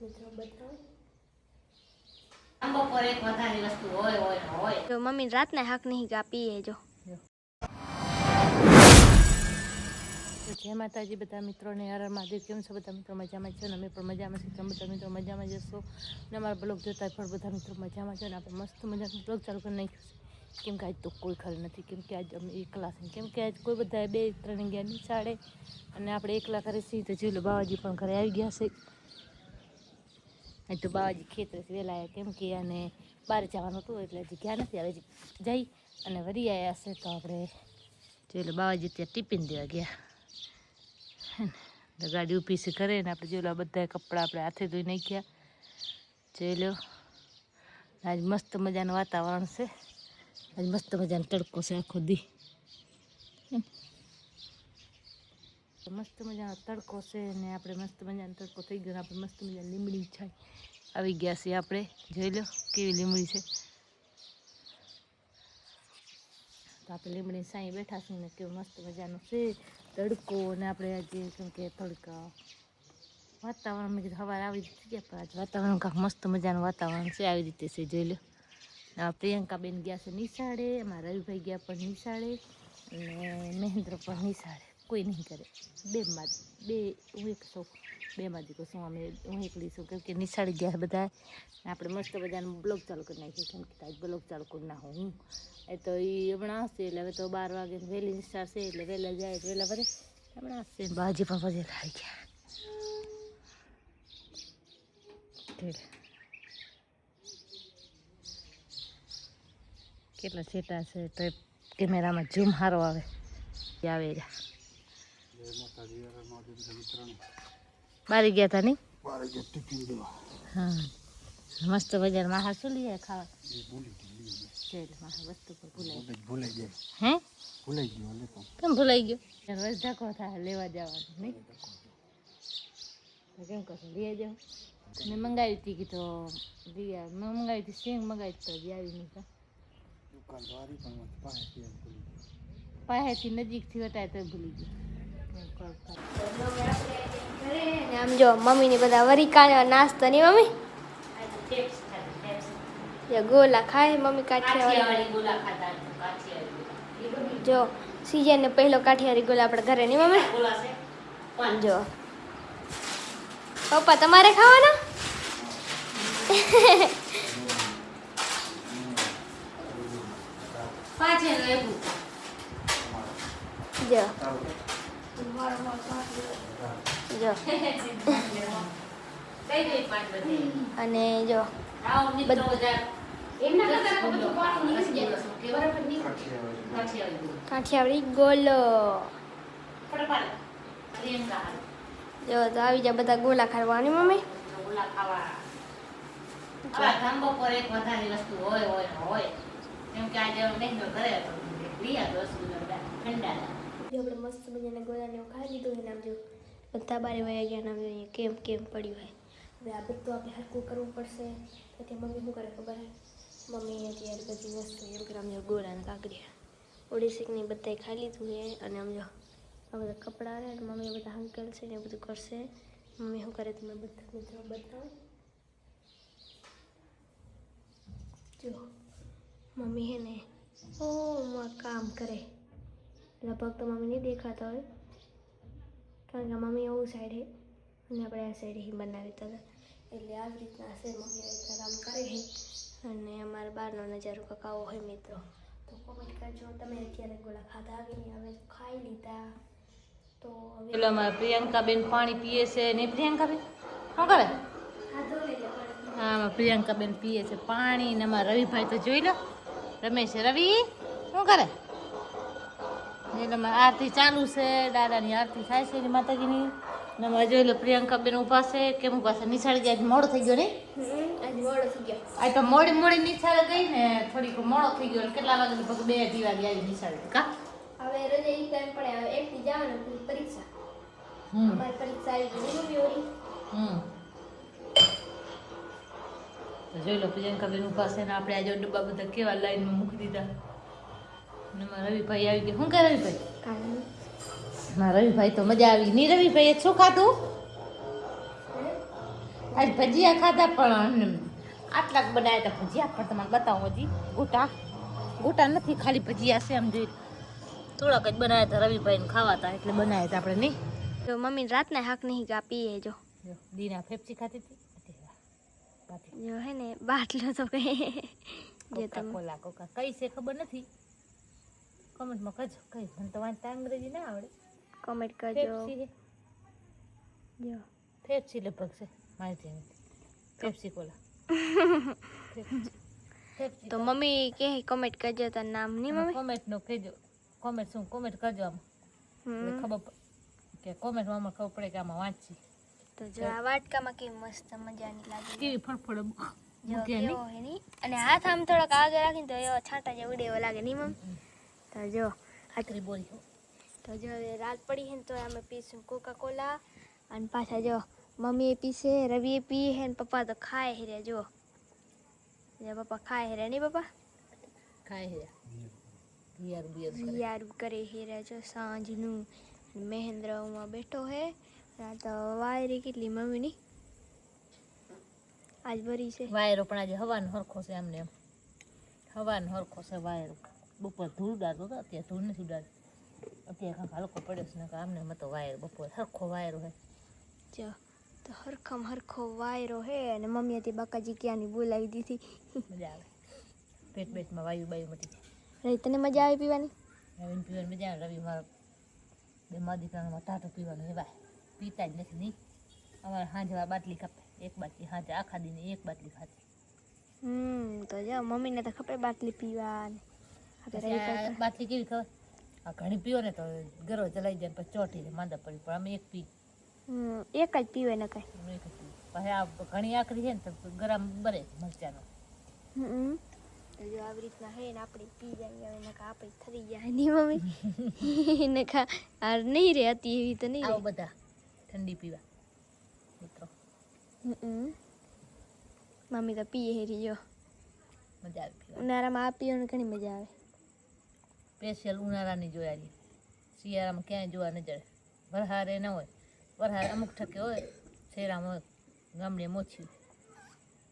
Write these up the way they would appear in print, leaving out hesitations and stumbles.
મિત્રો બતાવો આંબો પર એક વધારે વસ્તુ હોય તો મમ્મી રાતના હાક નહીં ગા પીએ જો જય માતાજી બધા મિત્રોને હર હર મહાદેવ. કેમ છો બધા મિત્રો? મજામાં છો ને? અમે પણ મજામાં છીએ. તમે બધા મિત્રો મજામાં જશો ને અમારા બ્લોગ જોતા પણ બધા મિત્રો મજામાં છે ને આપણે મસ્ત મજાનું બ્લોગ ચાલુ કરી નાખ્યું છે. કેમ કે આજ તો કોઈ ખર નથી, કેમ કે આજ અમે એકલા છે, કેમ કે આજ કોઈ બધા 2-3 ગયા નિશાળે અને આપણે એકલા કરે છીએ. તો જોઈ લો બાવાજી પણ ઘરે આવી ગયા છે. આજ તો બાવાજી ખેતરે વહેલા આવ્યા, કેમ કે અને બહાર જવાનું હતું એટલે હજી ગયા નથી. હવે જઈ અને વરી આવ્યા છે. તો આપણે જોઈ લો બાવાજી ત્યાં ટિફિન દેવા ગયા. ગાડી ઊભી છે ઘરે ને આપણે જોઈ લો બધા કપડાં આપણે હાથે ધોઈ નાખ્યા. જોઈ લો આજ મસ્ત મજાનું વાતાવરણ છે. આજ મસ્ત મજાનો તડકો છે આખો દી. મસ્ત મજાનો તડકો છે ને આપણે મસ્ત મજાનો તડકો થઈ ગયો. આપણે મસ્ત મજાની લીમડી છાઈ આવી ગયા છે. આપણે જોઈ લો કેવી લીમડી છે. તો આપણે લીમડી સાંઈ બેઠા છીએ ને કેવું મસ્ત મજાનું છે તડકો. ને આપણે આજે કેમ કે થોડીક વાતાવરણ મેં કીધું સવારે આવી રીતે થઈ ગયા, પણ આજે વાતાવરણ કાંક મસ્ત મજાનું વાતાવરણ છે. આવી રીતે છે જોઈ લો. પ્રિયંકાબેન ગયા છે નિશાળે, અમારા રવિભાઈ ગયા પણ નિશાળે અને મહેન્દ્ર પણ નિશાળે. કોઈ નહીં કરે હું એક છું, બેમાંથી કહું છું હું એકલી છું, કેમ કે નિશાળી ગયા બધા. આપણે મસ્ત બધાનું બ્લોગ ચાલુ કરી નાખીએ, કેમ કે આજ બ્લોગ ચાલુ કરી નાખું હું. એ તો એ હમણાં આવશે એટલે હવે તો 12 વાગે વહેલી નિશાળ છે એટલે વહેલા જાય વહેલા ભરે હમણાં આવશે. બાજી પણ વજે આવી ગયા. કેટલા છેટા છે તો કેમેરામાં ઝૂમ સારો આવે બારી ગયા હતા નહીં? હા મસ્ત બજાર માં શું લઈએ ખાવા? વસ્તુ પર ભૂલાઈ જાય. હે ભૂલાઈ ગયો? કેમ ભૂલાઈ ગયો? રોજ ધક્કો થાય લેવા જવાનું નહીં? કેમ કહો લઈ જાઓ. મેં મંગાવી હતી કે તો મેં મંગાવી હતી સિંગ મંગાવી તો હજી આવી નહીં. પાસેથી નજીકથી વટાય તો ભૂલી ગયો. આમ જો મમ્મી ને બધા વરી કાઢ્યા નાસ્તો નહીં મમ્મી ગોલા ખાય. મમ્મી કાઠિયાવાડી ગોલા ખાતા. જો સીઝન ને પહેલો કાઠિયાવાડી ગોલા આપણે ઘરે નહીં મમ્મી? જો પપ્પા તમારે ખાવાના? જો જો અને જો કાઠિયાવાડી ગોલો જો તો આવી જાય બધા ગોલા ખાવાની મમ્મી. આંબો પર એક વધારે વસ્તુ હોય કેમ કે આજે મહેંગો ઘરે હતો ઠંડા. આપણે મસ્ત મજાના ગોળાને ખાઈ લીધું હોય ને આમ જો બધા બારે વયા ગયા નામ જોઈએ કેમ કેમ પડ્યું હોય. હવે આ બધું આપણે હરકું કરવું પડશે. તો મમ્મી શું કરે ખબર હે? મમ્મી અત્યારે બધી વસ્તુ એમ કે આમ જો ગોળાને કાકરિયા ઓડીસીકની બધા ખાઈ લીધું છે. અને આમ જો આ બધા કપડાં રહે ને મમ્મી બધા હંકેલ છે ને એ બધું કરશે. મમ્મી શું કરે તમે બધા મિત્રો બતાવો. જો મમ્મી હે ને કામ કરે લગભગ તો મમ્મી નહીં દેખાતા હોય, કારણ કે મમ્મી એવું સાઈડ હે અને આપણે આ સાઈડ હી બનાવી હતા એટલે આવી રીતના હશે. મમ્મી આવી રીતના કામ કરે છે અને અમારા બહારનો નજારો કાંક આવો હોય મિત્રો. તો કોમેન્ટ કરજો તમે અત્યારે ગોળા ખાધા કે નહીં? હવે ખાઈ લીધા તો હવે અમારા પ્રિયંકાબેન પાણી પીએ છે નહીં? પ્રિયંકાબેન શું કરે? હા પ્રિયંકાબેન પીએ છે પાણી ને અમારા રવિભાઈ તો જોઈ લો રમે છે. રવિ શું કરે? એટલે આરતી ચાલુ છે, દાદાની આરતી થાય છે એની માતાજીની. ને જોઈ લો પ્રિયંકાબેન ઊભા છે. કેમ ઊભા છે? નિશાળી જાય મોડો થઈ ગયો નહીં? મોડો થઈ ગયો. આ તો મોડી નિશાળે ગઈ ને થોડીક મોડો થઈ ગયો. કેટલા વાગે? લગભગ 2-2 વાગે આવી નિશાળે. કા હવે રજા એક ટાઈમ પડે. હવે એકથી જવાનું પછી પરીક્ષા. અમારી પરીક્ષા આવી ગઈ ઓરી. તો જોઈ લો પ્રિયંકાબેન ઊભા છે ને આપણે આજે ડબ્બા બધા કેવા લાઈનમાં મૂકી દીધા. ને મારા રવિભાઈ આવી ગયા. શું કરે રવિભાઈ? મારા રવિભાઈ તો મજા આવી નહીં? રવિભાઈ શું ખાધું? આજ ભજીયા ખાધા પણ આટલા જ બનાવ્યા હતા ભજીયા પણ તમારે બતાવું હજી ગોટા નથી ખાલી ભજીયા છે આમ જોઈ થોડાક જ બનાવ્યા હતા રવિભાઈને ખાવા હતા એટલે બનાવ્યા હતા આપણે નહીં જો મમ્મી રાતના હાક નહીં ગા પીએ જો દીના ફેફસી ખાતી હતી જો હે ને બાટલો તો કઈ જે કોકા તમે કોલા કોકા કઈ છે ખબર નથી કમેન્ટમાં કહેજો કઈ મને તો વાંચતા અંગ્રેજી ના આવડે કોમેન્ટ કરજો ફેફસી છે જો ફેફસી લગભગ છે માહિતી નથી ફેફસી કોલા તો મમ્મી કે કોમેન્ટ કરજો તાર નામ નહીં મમ્મી કોમેન્ટ નો કહેજો કોમેન્ટ શું કોમેન્ટ કરજો આમાં એટલે ખબર કે કોમેન્ટમાં અમને ખબર પડે કે આમાં વાંચી તો જો આ વાટકામાં કેવી મસ્ત મજાની લાગે કેવી ફળફળ જો કેવો હે ની અને હાથ આમ થોડાક આગળ રાખીને તો એવો છાંટા જે ઉડે એવો લાગે નહીં મમ્મી તો જો આખરી બોલી તો જો હવે રાત પડી હે ને તો અમે પીશું કોકા કોલા અને પાછા જો મમ્મી એ પીશે રવિ એ પીએ હે ને પપ્પા તો ખાય હે રે જો પપ્પા ખાય હે રે નહીં પપ્પા ખાય હે યાર યાર કરે હે રે જો સાંજનું મહેન્દ્ર ઉમાં બેઠો હે આ તો વાયરી કેટલી મમ્મીની આજ ભરી છે વાયરો પણ આજે હવાનો હરખો છે એમને એમ હવાનો હરખો છે વાયરો બપોર ધૂળ ઉડાડતો હતો અત્યારે ધૂળ નથી ઉડાડતી અત્યારે કાંક હલકો પડ્યો છે ને આમને મતો વાયરો બપોર હરખો વાયરો હે જો તો હરખમ હરખો વાયરો હે અને મમ્મી હતી બાકાજી ક્યાંની બોલાવી દીધી મજા આવે પેટમાં વાયુ બાયુ મટી રહી તને મજા આવે પીવાની રવિને પીવાની મજા આવે રવિ મારા બે દીકરામાં ટાટો પીવાનું એવાય પીતા જ નથી નહીં અમારે સાંજે બાટલી ખાપે એક બાટલી સાંજે આખા દીને એક બાટલી ખાતી તો જો મમ્મીને તો ખપે બાટલી પીવાની બાટલી કેવી ખબર આ ઘણી પીવો ને તો ગરો ચલાઈ જાય પછી ચોટી જાય માંદા પડી પણ અમે એક પી એક જ પીવે ને કઈ અમે એક જ પી પછી આ ઘણી આકરી છે ને તો ગરમ બરે મરચાનો તો જો આવી રીતના હે ને આપણે પી જાય હવે નકા આપણે થરી જાય નહીં મમ્મી નકા આ નહીં રે હતી એવી તો નહીં આવો બધા ઠંડી પીવા મિત્રો મમ્મી તો પીએ હેરી જો મજા આવે પીવા ઉનાળામાં આ પીવાની ઘણી મજા આવે સ્પેશિયલ ઉનાળાની જોયારી શિયાળામાં ક્યાંય જોવા ન જડે વરહારે ન હોય વરહારે અમુક ઠકે હોય શહેરામાં હોય ગામડિયામાં ઓછી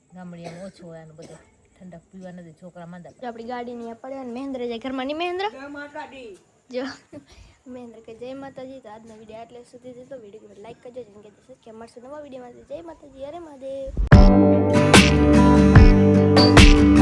ગામડિયામાં ઓછું હોય આનું બધું ઠંડક પીવા નથી છોકરા માંદા જો આપણી ગાડીની આ પડે ને મહેન્દ્ર જાય ઘરમાં નહીં મહેન્દ્ર જો મહેન્દ્ર કે જય માતાજી તો આજનો વિડીયો એટલે સુધી જતો વિડીયો લાઈક કરજો જેમ કે મળશું નવા વિડીયોમાં જય માતાજી અરે મહાદેવ